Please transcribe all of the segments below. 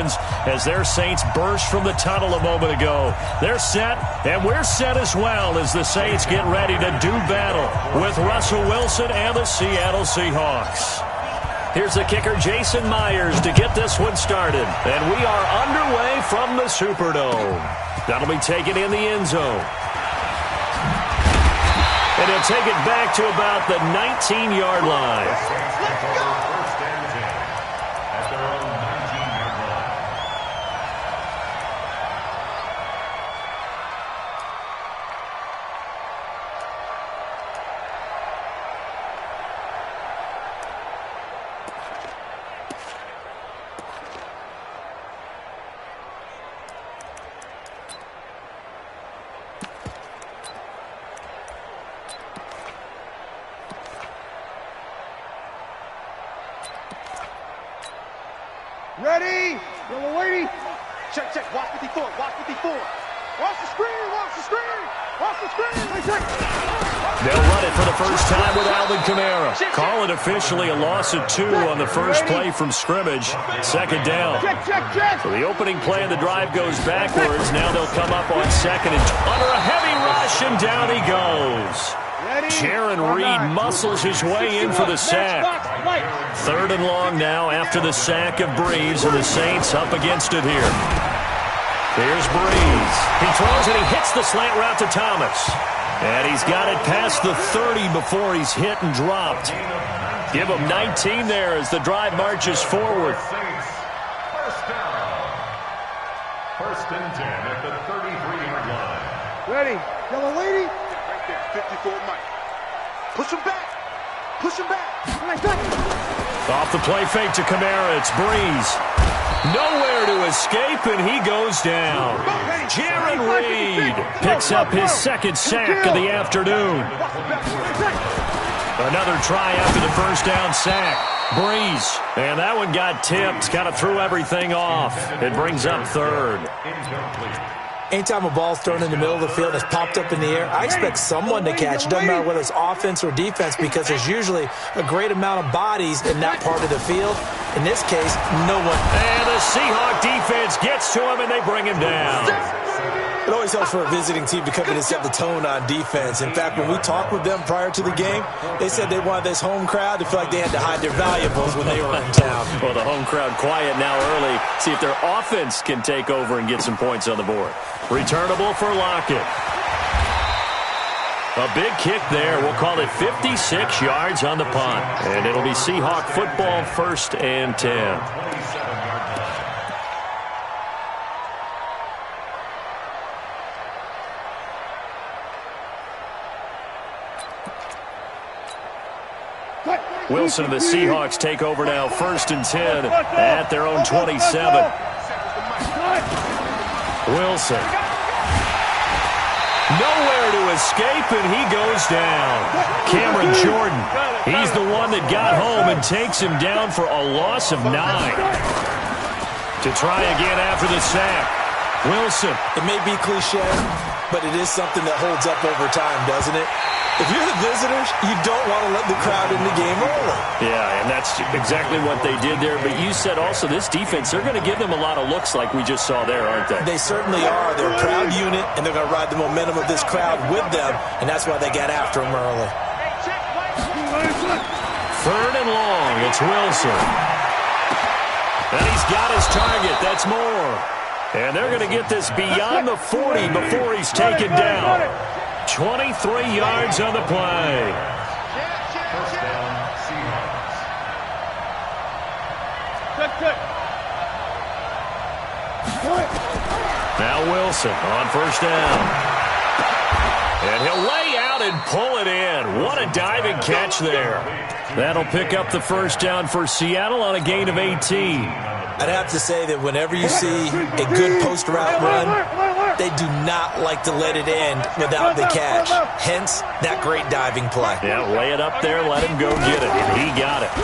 fans as their Saints burst from the tunnel a moment ago. They're set, and we're set as well as the Saints get ready to do battle with Russell Wilson and the Seattle Seahawks. Here's the kicker, Jason Myers, to get this one started. And we are underway from the Superdome. That'll be taken in the end zone. And he'll take it back to about the 19-yard line. Let's go! First and 10 at their own 19-yard line. Ready? Yellow lady. Check, check. Watch 54. Watch 54. Watch the screen. Watch the screen. Watch the screen. They'll run it for the first time with Alvin Kamara. Call it officially a loss of 2 on the first play from scrimmage. Second down. Check, check, check. So the opening play of the drive goes backwards. Now they'll come up on second and under a heavy rush, and down he goes. Jaron Reed muscles his way in for the sack. Third and long now after the sack of Breeze, and the Saints up against it here. Here's Breeze. He throws and he hits the slant route to Thomas. And he's got it past the 30 before he's hit and dropped. Give him 19 there as the drive marches forward. First down. First and 10 at the 33-yard line. Ready? Yellow lady. Right there. 54 Mike. Push him back. Push him back. Off the play fake to Kamara, it's Breeze. Nowhere to escape, and he goes down. Jaron Reed picks up his second sack of the afternoon. Another try after the first down sack. Breeze, and that one got tipped, kind of threw everything off. It brings up third. Anytime a ball's thrown in the middle of the field and it's popped up in the air, I expect someone to catch. It doesn't matter whether it's offense or defense, because there's usually a great amount of bodies in that part of the field. In this case, no one. And the Seahawk defense gets to him, and they bring him down. It always helps for a visiting team to come in and set the tone on defense. In fact, when we talked with them prior to the game, they said they wanted this home crowd to feel like they had to hide their valuables when they were in town. Well, the home crowd quiet now early. See if their offense can take over and get some points on the board. Returnable for Lockett. A big kick there. We'll call it 56 yards on the punt. And it'll be Seahawk football, first and 10. Wilson and the Seahawks take over now, first and 10 at their own 27. Wilson. Nowhere to escape, and he goes down. Cameron Jordan, he's the one that got home and takes him down for a loss of 9. To try again after the sack. Wilson. It may be cliche, but it is something that holds up over time, doesn't it? If you're the visitors, you don't want to let the crowd in the game early. Yeah, and that's exactly what they did there. But you said also this defense, they're going to give them a lot of looks like we just saw there, aren't they? They certainly are. They're a proud unit, and they're going to ride the momentum of this crowd with them, and that's why they got after them early. Third and long, it's Wilson. And he's got his target. That's more. And they're going to get this beyond the 40 before he's taken down. 23 yards on the play. First down, Seahawks. Now Wilson on first down. And he'll lay out and pull it in. What a diving catch there. That'll pick up the first down for Seattle on a gain of 18. I'd have to say that whenever you see a good post-route run, they do not like to let it end without the catch. Hence, that great diving play. Yeah, lay it up there, let him go get it. And he got it.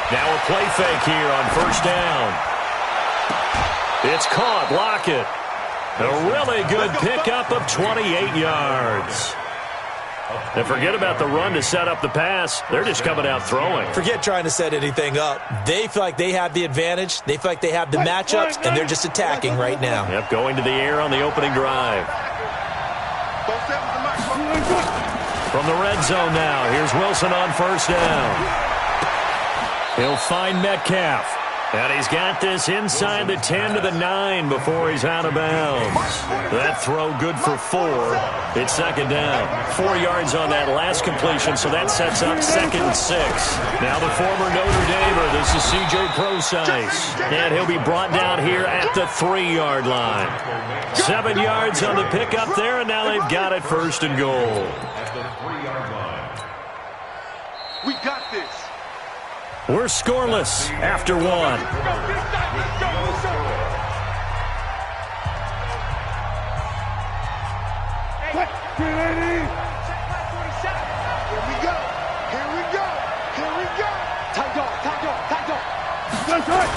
Now a play fake here on first down. It's caught. Lockett. A really good pickup of 28 yards. And forget about the run to set up the pass. They're just coming out throwing. Forget trying to set anything up. They feel like they have the advantage. They feel like they have the matchups, and they're just attacking right now. Yep, going to the air on the opening drive. From the red zone now, here's Wilson on first down. He'll find Metcalf. And he's got this inside the 10 to the 9 before he's out of bounds. That throw good for 4. It's second down. 4 yards on that last completion, so that sets up 2nd and 6. Now the former Notre Damer, this is C.J. Procise. And he'll be brought down here at the 3-yard line. 7 yards on the pickup there, and now they've got it 1st and goal. We got this. We're scoreless after 1. Let's go. Here we go. Here we go. Here we go. Tight dog. Tight dog. Tight dog. That's right.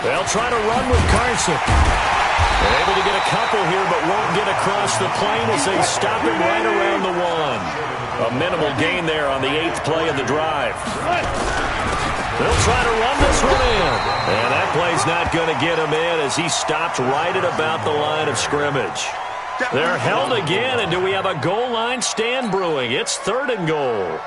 They'll try to run with Carson. They're able to get a couple here, but won't get across the plane as they stop him right around the 1. A minimal gain there on the 8th play of the drive. They'll try to run this one in. And that play's not going to get him in as he stopped right at about the line of scrimmage. They're held again, and do we have a goal line stand brewing? It's 3rd and goal.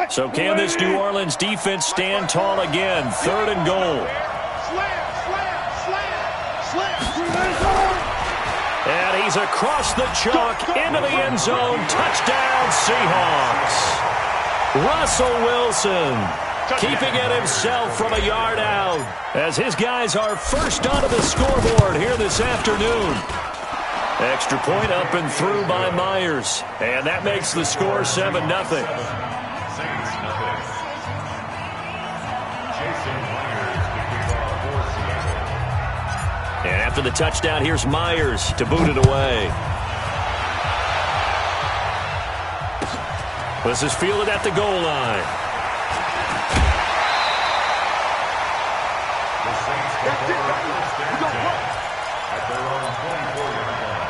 So can this New Orleans defense stand tall again? 3rd and goal. And he's across the chalk into the end zone. Touchdown, Seahawks. Russell Wilson keeping it himself from a yard out as his guys are first onto the scoreboard here this afternoon. Extra point up and through by Myers. And that makes the score 7-0. And after the touchdown, here's Myers to boot it away. This is fielded at the goal line. That's it, baby. We go run. At their own 24-yard line.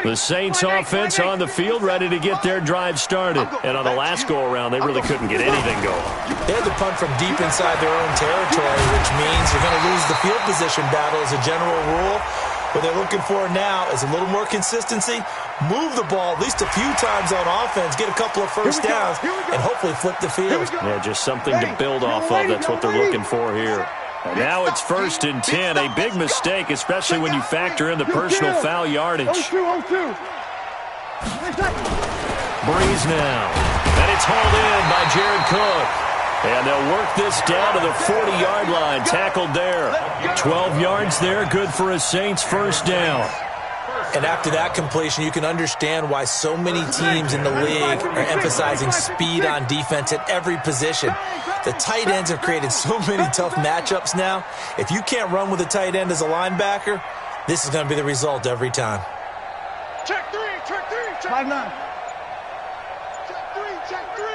The Saints offense on the field ready to get their drive started. And on the last go-around, they really couldn't get anything going. They had to punt from deep inside their own territory, which means you're going to lose the field position battle as a general rule. What they're looking for now is a little more consistency, move the ball at least a few times on offense, get a couple of first downs, and hopefully flip the field. Yeah, just something to build off of. That's what they're looking for here. Now it's 1st and 10. A big mistake, especially when you factor in the personal foul yardage. Breeze now. And it's hauled in by Jared Cook. And they'll work this down to the 40-yard line. Tackled there. 12 yards there. Good for a Saints first down. And after that completion, you can understand why so many teams in the league are emphasizing speed on defense at every position. The tight ends have created so many tough matchups now. If you can't run with a tight end as a linebacker, this is going to be the result every time. Check 3, check 3, check 5-9. Check 3, check 3.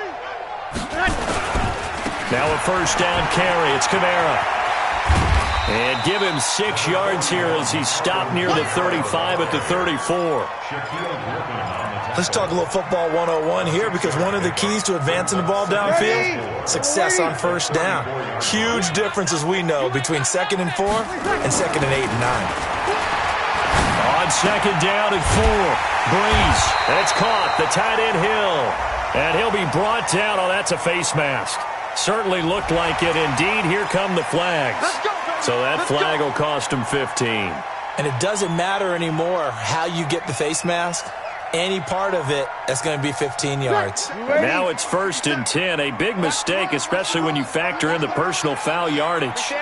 Now a first down carry. It's Kamara. And give him 6 yards here as he's stopped near the 35 at the 34. Let's talk a little football 101 here, because one of the keys to advancing the ball downfield, success on first down. Huge difference, as we know, between 2nd and 4 and 2nd and 8 and 9. On 2nd down and 4, Breeze. And it's caught. The tight end Hill. And he'll be brought down. Oh, that's a face mask. Certainly looked like it. Indeed, here come the flags. So that flag will cost him 15. And it doesn't matter anymore how you get the face mask. Any part of it, that's going to be 15 yards. Now it's 1st and 10. A big mistake, especially when you factor in the personal foul yardage.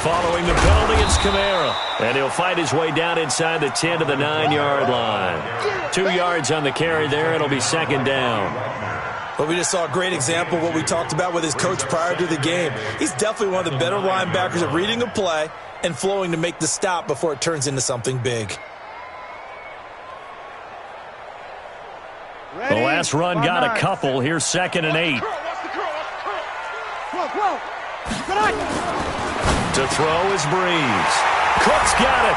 Following the penalty, it's Kamara. And he'll fight his way down inside the 10 to the 9-yard line. 2 yards on the carry there. It'll be 2nd down. Well, we just saw a great example of what we talked about with his coach prior to the game. He's definitely one of the better linebackers at reading a play and flowing to make the stop before it turns into something big. The last run got a couple. Here's 2nd and 8. To throw is Breeze. Cook's got it.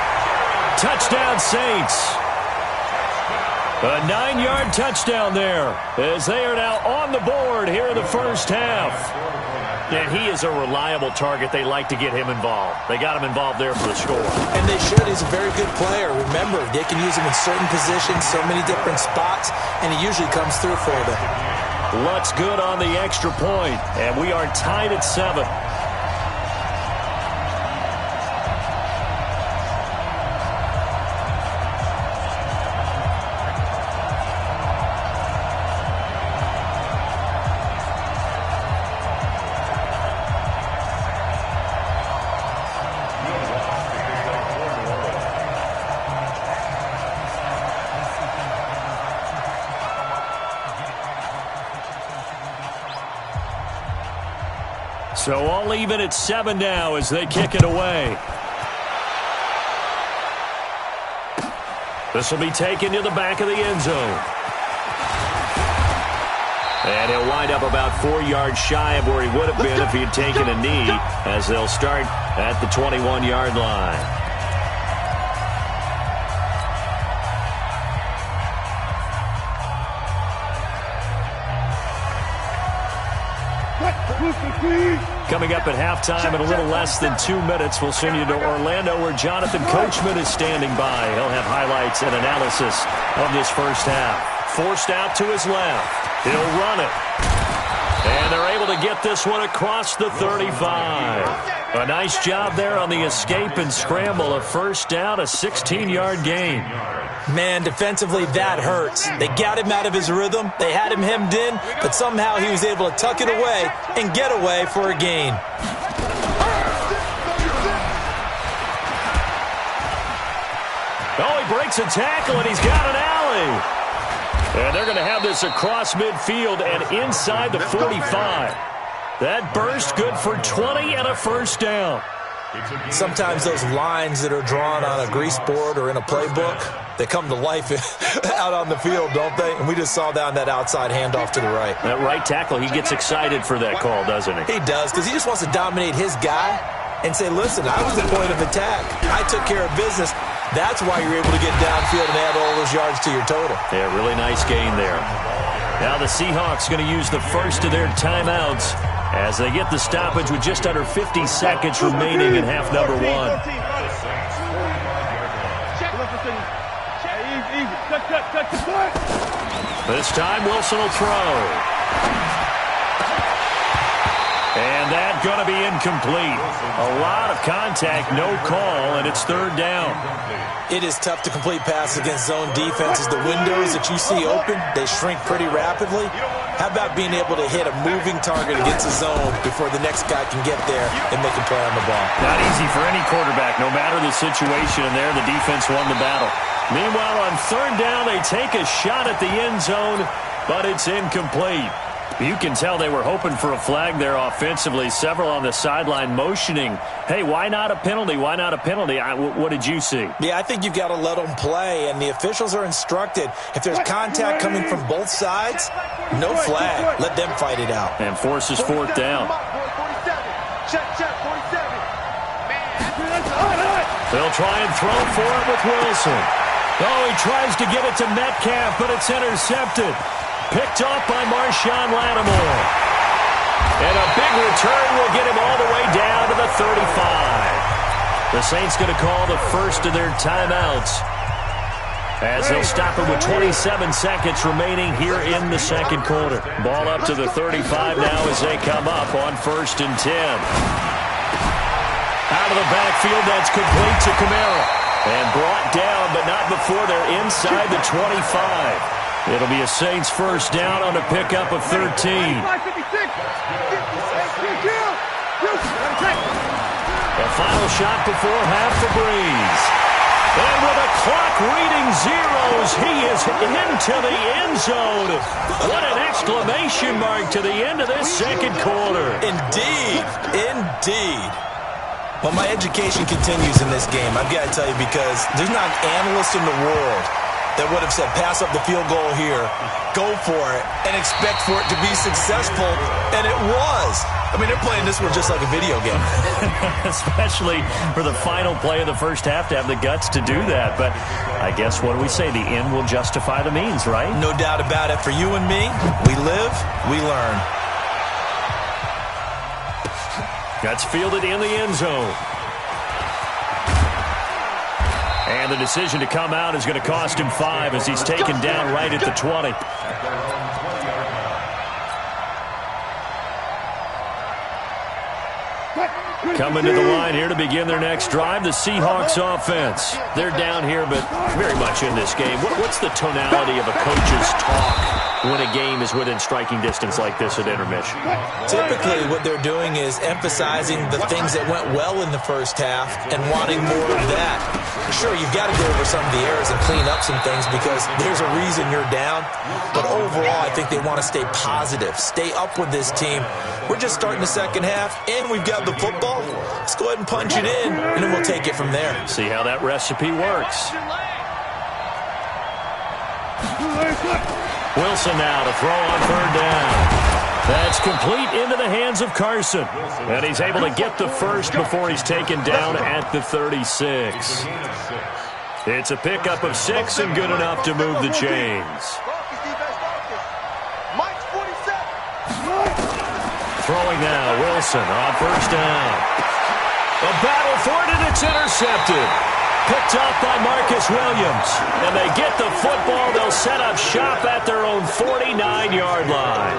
Touchdown, Saints. A 9-yard touchdown there as they are now on the board here in the first half. And he is a reliable target. They like to get him involved. They got him involved there for the score. And they should. He's a very good player. Remember, they can use him in certain positions, so many different spots, and he usually comes through for them. Lutt's good on the extra point, and we are tied at 7. So all even at 7 now as they kick it away. This will be taken to the back of the end zone. And he'll wind up about 4 yards shy of where he would have been if he had taken a knee, as they'll start at the 21-yard line. Coming up at halftime in a little less than 2 minutes, we'll send you to Orlando where Jonathan Coachman is standing by. He'll have highlights and analysis of this first half. Forced out to his left. He'll run it. And they're able to get this one across the 35. A nice job there on the escape and scramble. A first down, a 16-yard gain. Man, defensively, that hurts. They got him out of his rhythm. They had him hemmed in, but somehow he was able to tuck it away and get away for a gain. Oh, he breaks a tackle, and he's got an alley. And they're going to have this across midfield and inside the 45. That burst good for 20 and a first down. Sometimes those lines that are drawn on a grease board or in a playbook, they come to life out on the field, don't they? And we just saw that on that outside handoff to the right. That right tackle, he gets excited for that call, doesn't he? He does, because he just wants to dominate his guy and say, listen, I was the point of attack. I took care of business. That's why you're able to get downfield and add all those yards to your total. Yeah, really nice gain there. Now the Seahawks going to use the first of their timeouts as they get the stoppage with just under 50 seconds remaining in half number 1. This time Wilson will throw. And that's going to be incomplete. A lot of contact, no call, and it's third down. It is tough to complete passes against zone defenses. The windows that you see open, they shrink pretty rapidly. How about being able to hit a moving target against a zone before the next guy can get there and make a play on the ball? Not easy for any quarterback, no matter the situation, and there the defense won the battle. Meanwhile, on third down, they take a shot at the end zone, but it's incomplete. You can tell they were hoping for a flag there offensively. Several on the sideline motioning, hey, why not a penalty? Why not a penalty? What did you see? Yeah, I think you've got to let them play, and the officials are instructed. If there's contact coming from both sides, no flag. Let them fight it out. And forces fourth down. They'll try and throw for it with Wilson. Oh, he tries to get it to Metcalf, but it's intercepted. Picked off by Marshawn Lattimore. And a big return will get him all the way down to the 35. The Saints going to call the first of their timeouts as they'll stop it with 27 seconds remaining here in the second quarter. Ball up to the 35 now as they come up on 1st and 10. Out of the backfield, that's complete to Kamara. And brought down, but not before they're inside the 25. It'll be a Saints first down on a pickup of 13. The final shot before half for Breeze. And with a clock reading zeros. He is into the end zone. What an exclamation mark to the end of this second quarter. Indeed. Indeed. Well, my education continues in this game, I've got to tell you, because there's not an analyst in the world that would have said pass up the field goal here, go for it, and expect for it to be successful, and it was. I mean, they're playing this one just like a video game. Especially for the final play of the first half to have the guts to do that. But I guess what do we say? The end will justify the means, right? No doubt about it. For you and me, we live, we learn. Guts fielded in the end zone. And the decision to come out is going to cost him 5 as he's taken down right at the 20. Coming to the line here to begin their next drive, the Seahawks offense. They're down here, but very much in this game. What's the tonality of a coach's talk when a game is within striking distance like this at intermission? Typically, what they're doing is emphasizing the things that went well in the first half and wanting more of that. Sure, you've got to go over some of the errors and clean up some things because there's a reason you're down. But overall, I think they want to stay positive, stay up with this team. We're just starting the second half, and we've got the football. Let's go ahead and punch it in, and then we'll take it from there. See how that recipe works. Wilson now to throw on third down. That's complete into the hands of Carson. And he's able to get the first before he's taken down at the 36. It's a pickup of 6 and good enough to move the chains. Throwing now, Wilson on first down. A battle for it, and it's intercepted. Picked off by Marcus Williams. And they get the football. They'll set up shop at their own 49-yard line.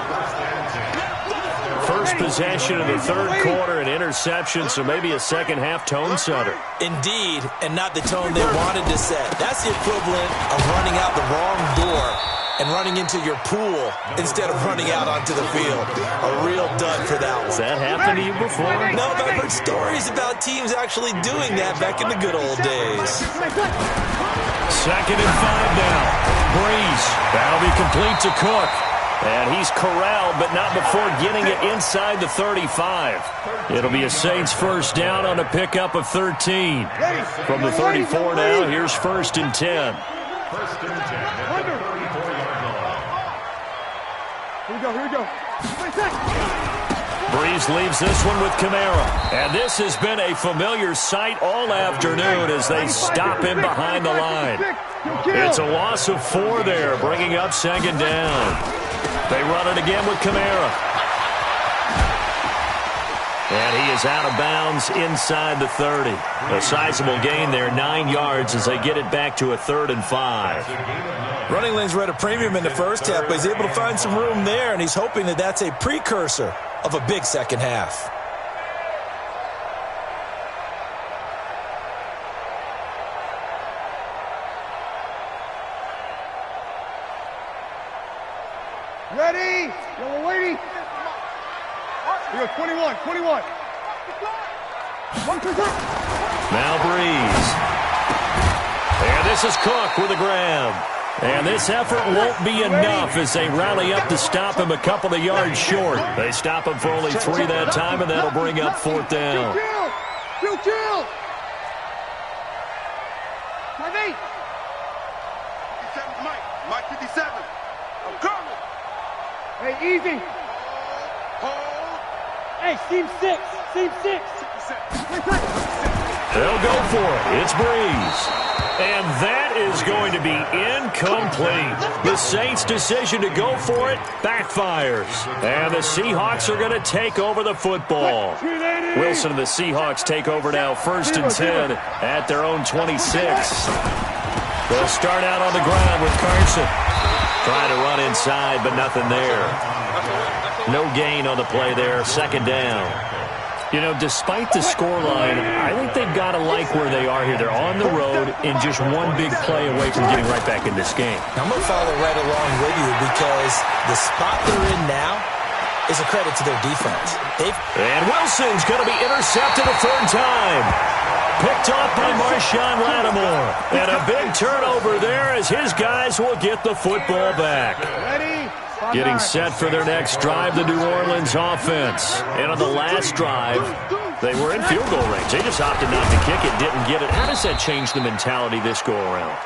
First possession of the third quarter, an interception, so maybe a second-half tone setter. Indeed, and not the tone they wanted to set. That's the equivalent of running out the wrong door and running into your pool instead of running out onto the field. A real dud for that one. Has that happened to you before? No, but I've heard stories about teams actually doing that back in the good old days. 2nd and 5 now. Breeze. That'll be complete to Cook. And he's corralled, but not before getting it inside the 35. It'll be a Saints first down on a pickup of 13. From the 34 now, here's 1st and 10. First and 10 at the 34-yard line. Here we go. Breeze leaves this one with Kamara. And this has been a familiar sight all afternoon as they stop him behind the line. It's a loss of 4 there, bringing up 2nd down. They run it again with Kamara. And he is out of bounds inside the 30. A sizable gain there, 9 yards as they get it back to a 3rd and 5. Running lanes were at a premium in the first half, but he's able to find some room there, and he's hoping that that's a precursor of a big second half. Ready? Yellow lady. We go 21. Now Breeze. And this is Cook with a grab. And this effort won't be enough as they rally up to stop him a couple of yards short. They stop him for only 3 that time, and that'll bring up 4th down. Kill. Time 8. 57, Mike 57. I'm coming. Hey, easy. Hold. Hey, seam 6. They'll go for it. It's Breeze. And that is going to be incomplete. The Saints' decision to go for it backfires. And the Seahawks are going to take over the football. Wilson and the Seahawks take over now, 1st and 10 at their own 26. They'll start out on the ground with Carson. Trying to run inside, but nothing there. No gain on the play there, 2nd down. You know, despite the scoreline, I think they've got to like where they are here. They're on the road and just one big play away from getting right back in this game. I'm going to follow right along with you because the spot they're in now is a credit to their defense. And Wilson's going to be intercepted a 3rd time. Picked off by Marshawn Lattimore. And a big turnover there as his guys will get the football back. Getting set for their next drive, the New Orleans offense. And on the last drive, they were in field goal range. They just opted not to kick it, didn't get it. How does that change the mentality this go-around?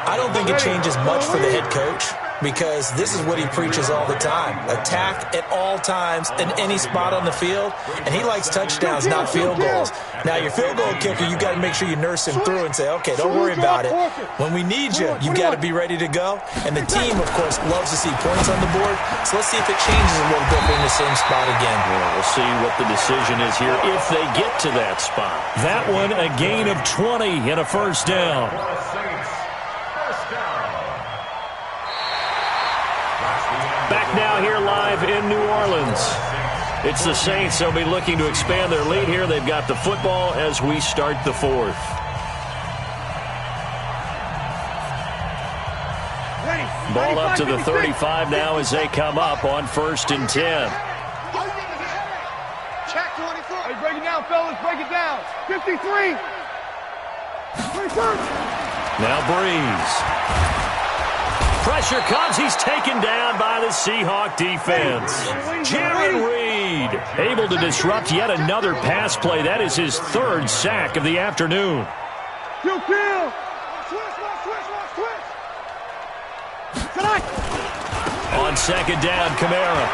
I don't think it changes much for the head coach, because this is what he preaches all the time. Attack at all times in any spot on the field, and he likes touchdowns, not field goals. Now, your field goal kicker, you got to make sure you nurse him through and say, okay, don't worry about it. When we need you, you got to be ready to go. And the team, of course, loves to see points on the board, so let's see if it changes a little bit in the same spot again. Well, we'll see what the decision is here if they get to that spot. That one, a gain of 20 and a first down. Back now here live in New Orleans. It's the Saints. They'll be looking to expand their lead here. They've got the football as we start the fourth. Ball up to the 35 now as they come up on 1st and 10. Check 24. Hey, break it down, fellas. Break it down. 53. 21st. Now Breeze. Pressure comes. He's taken down by the Seahawk defense. Jaron Reed able to disrupt yet another pass play. That is his 3rd sack of the afternoon. Kill. Tonight. On 2nd down, Kamara.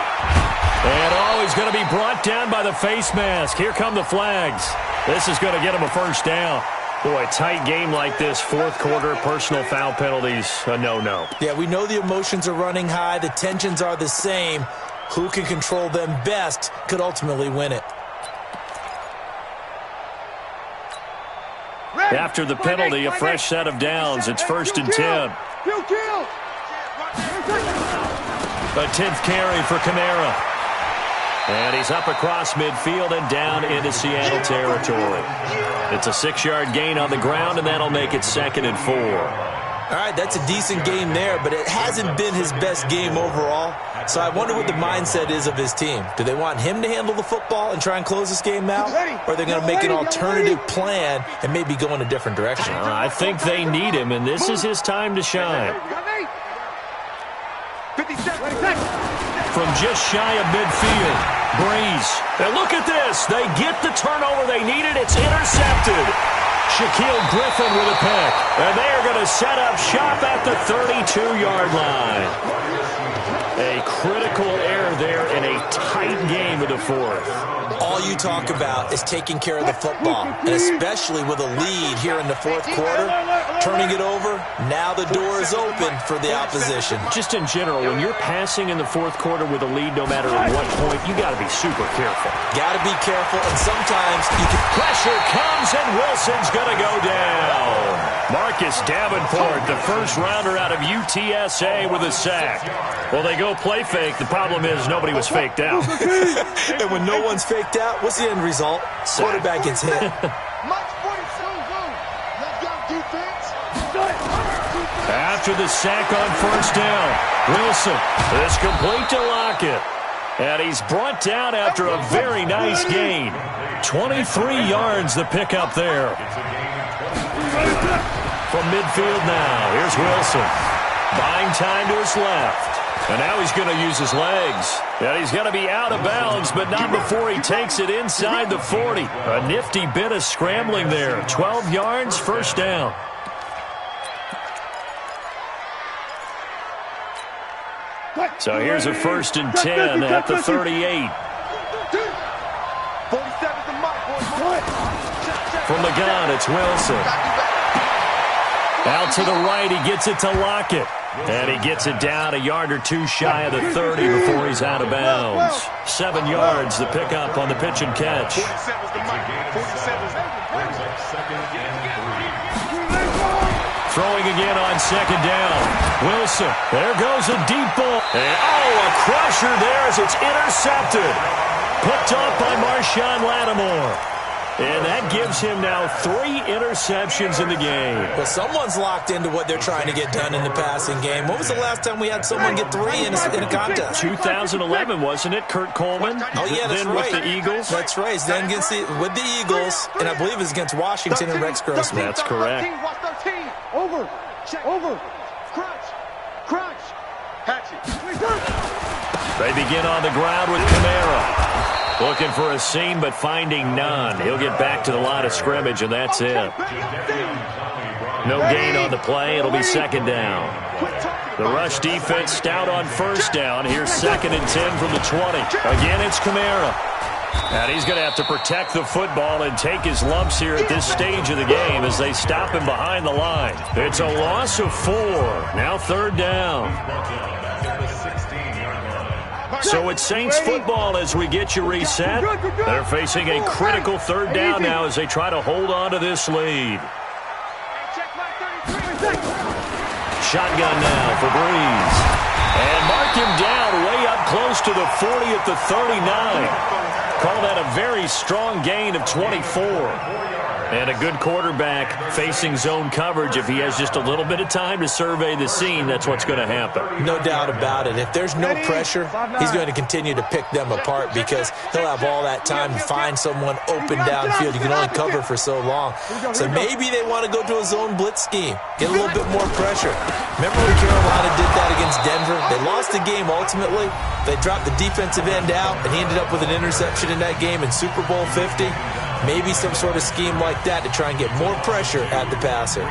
And he's going to be brought down by the face mask. Here come the flags. This is going to get him a first down. Boy, tight game like this, 4th quarter, personal foul penalties, a no-no. Yeah, we know the emotions are running high. The tensions are the same. Who can control them best could ultimately win it. After the penalty, a fresh set of downs. It's 1st and 10. A 10th carry for Kamara. And he's up across midfield and down into Seattle territory. It's a 6-yard gain on the ground, and that'll make it 2nd and 4. All right, that's a decent game there, but it hasn't been his best game overall. So I wonder what the mindset is of his team. Do they want him to handle the football and try and close this game out? Or are they going to make an alternative plan and maybe go in a different direction? I think they need him, and this is his time to shine. 57. From just shy of midfield, Breeze. And look at this. They get the turnover they needed. It's intercepted. Shaquille Griffin with a pick. And they are going to set up shop at the 32-yard line. A critical error there in a tight game of the 4th. All you talk about is taking care of the football, and especially with a lead here in the 4th quarter, turning it over, now the door is open for the opposition. Just in general, when you're passing in the 4th quarter with a lead, no matter at what point, you got to be super careful. Got to be careful, and sometimes you can... Pressure comes, and Wilson's going to go down. Marcus Davenport, the first-rounder out of UTSA with a sack. Well, they go play fake. The problem is nobody was faked out. And when no one's faked out, what's the end result? Quarterback gets hit. After the sack on 1st down, Wilson is complete to Lockett. And he's brought down after a very nice gain. 23 yards the pickup there. From midfield now, here's Wilson. Buying time to his left. And now he's going to use his legs. And he's going to be out of bounds, but not before he takes it inside the 40. A nifty bit of scrambling there. 12 yards, first down. So here's a 1st and 10 at the 38. From the gun, it's Wilson. Out to the right, he gets it to Lockett. And he gets it down a yard or two shy of the 30 before he's out of bounds. 7 yards, the pickup on the pitch and catch. Throwing again on 2nd down. Wilson, there goes a deep ball. And a crusher there as it's intercepted. Picked off by Marshawn Lattimore. And that gives him now 3 interceptions in the game. Well, someone's locked into what they're trying to get done in the passing game. When was the last time we had someone get 3 in a contest? 2011, wasn't it, Kurt Coleman? Oh, yeah, that's then right. with the Eagles? That's right. Then with the Eagles, and I believe it's against Washington and Rex Grossman. That's correct. 13, watch 13. Over. Check. Over. Crunch. Crunch. Hatch it. They begin on the ground with Kamara. Looking for a seam, but finding none. He'll get back to the line of scrimmage, and that's it. No gain on the play. It'll be second down. The rush defense stout on first down. Here's 2nd and 10 from the 20. Again, it's Kamara. And he's going to have to protect the football and take his lumps here at this stage of the game as they stop him behind the line. It's a loss of 4. Now 3rd down. So it's Saints football as we get you reset. They're facing a critical 3rd down now as they try to hold on to this lead. Shotgun now for Breeze. And mark him down way up close to the 40 at the 39. Call that a very strong gain of 24. And a good quarterback facing zone coverage. If he has just a little bit of time to survey the scene, that's what's going to happen. No doubt about it. If there's no pressure, he's going to continue to pick them apart because he'll have all that time to find someone open downfield. You can only cover for so long. So maybe they want to go to a zone blitz scheme, get a little bit more pressure. Remember when Carolina did that against Denver? They lost the game ultimately. They dropped the defensive end out, and he ended up with an interception in that game in Super Bowl 50. Maybe some sort of scheme like that to try and get more pressure at the passer.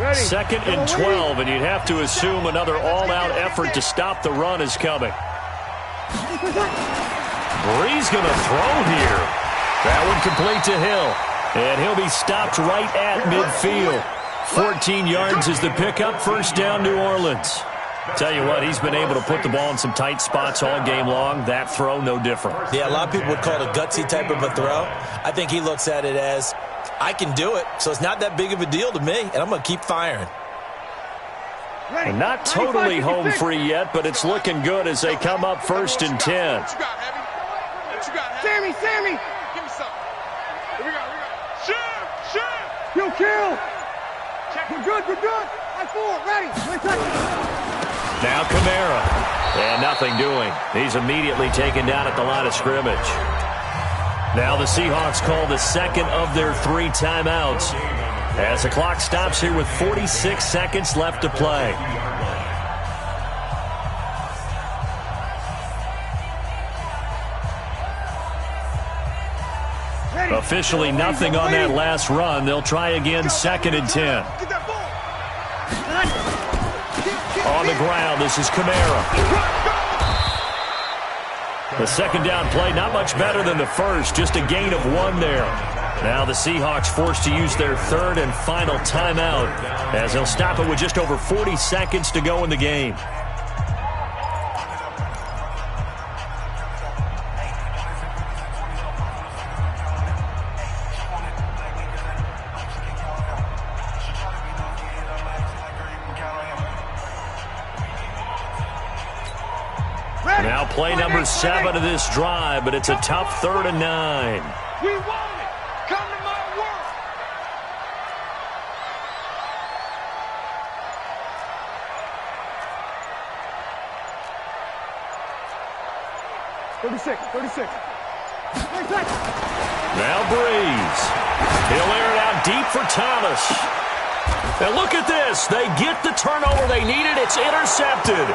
Ready. 2nd and 12, and you'd have to assume another all-out effort to stop the run is coming. Breeze going to throw here. That one complete to Hill. And he'll be stopped right at midfield. 14 yards is the pickup. 1st down, New Orleans. Tell you what, he's been able to put the ball in some tight spots all game long. That throw, no different. Yeah, a lot of people would call it a gutsy type of a throw. I think he looks at it as, I can do it, so it's not that big of a deal to me, and I'm going to keep firing. And not totally home free yet, but it's looking good as they come up 1st and 10. Sammy! Give me something. Here we go. Shoot! Kill! We're good. High 4, ready. Now Kamara. And nothing doing. He's immediately taken down at the line of scrimmage. Now the Seahawks call the 2nd of their 3 timeouts as the clock stops here with 46 seconds left to play. Officially nothing on that last run. They'll try again 2nd and 10. On the ground, this is Kamara. The 2nd down play, not much better than the first, just a gain of 1 there. Now the Seahawks forced to use their 3rd and final timeout as they'll stop it with just over 40 seconds to go in the game. Now play number 7 of this drive, but it's a tough 3rd and 9. We want it. Come to my work. 36. Now Breeze. He'll air it out deep for Thomas. And look at this. They get the turnover they needed. It's intercepted.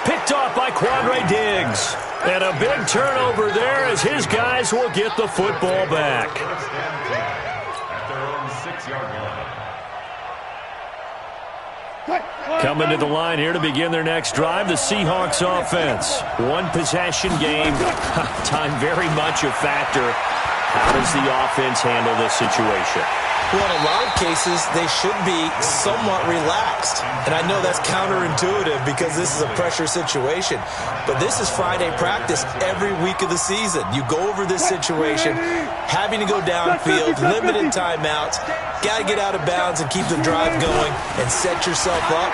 Picked off by Quandre Diggs. And a big turnover there as his guys will get the football back. Coming to the line here to begin their next drive, the Seahawks offense. 1 possession game. Time very much a factor. How does the offense handle this situation? Well, in a lot of cases, they should be somewhat relaxed. And I know that's counterintuitive because this is a pressure situation. But this is Friday practice every week of the season. You go over this situation, having to go downfield, limited timeouts, got to get out of bounds and keep the drive going and set yourself up.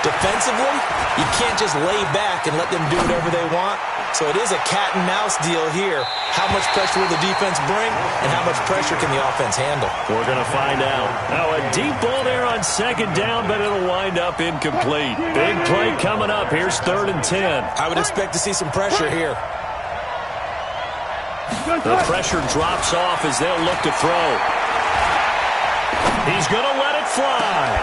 Defensively, you can't just lay back and let them do whatever they want. So it is a cat and mouse deal here. How much pressure will the defense bring, and how much pressure can the offense handle? We're going to find out. Now a deep ball there on second down, but it'll wind up incomplete. Big play coming up. Here's 3rd and 10. I would expect to see some pressure here. The pressure drops off as they'll look to throw. He's going to let it fly.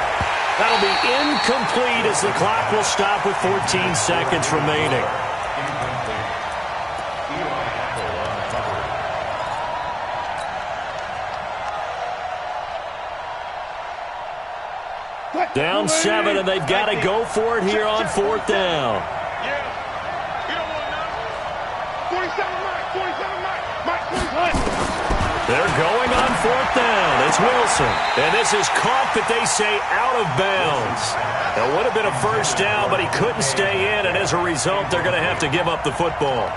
That'll be incomplete as the clock will stop with 14 seconds remaining. Down 7, and they've got to go for it here on 4th down. They're going on 4th down. It's Wilson. And this is caught, but they say out of bounds. That would have been a first down, but he couldn't stay in, and as a result, they're going to have to give up the football.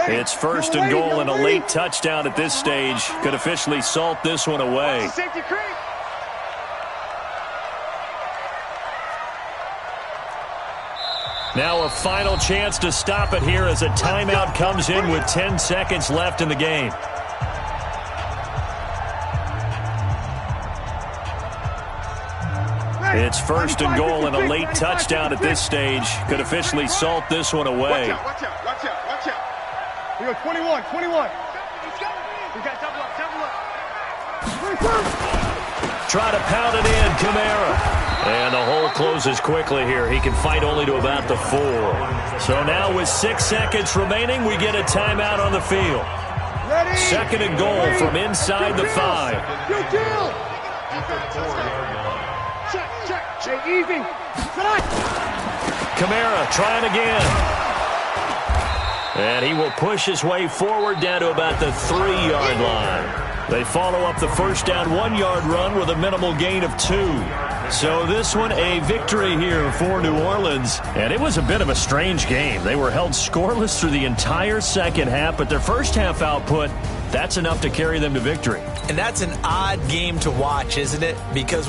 It's 1st and goal, and a late touchdown at this stage could officially salt this one away. Now a final chance to stop it here as a timeout comes in with 10 seconds left in the game. It's 1st and goal, and a late touchdown at this stage could officially salt this one away. Watch out. We go 21. We got double up. Try to pound it in, Kamara. And the hole closes quickly here. He can fight only to about the 4. So now with 6 seconds remaining, we get a timeout on the field. 2nd and goal from inside the 5. Check, easy. Kamara trying again. And he will push his way forward down to about the 3-yard line. They follow up the first down 1-yard run with a minimal gain of 2. So this one a victory here for New Orleans. And it was a bit of a strange game. They were held scoreless through the entire second half, but their first half output, that's enough to carry them to victory. And that's an odd game to watch, isn't it? Because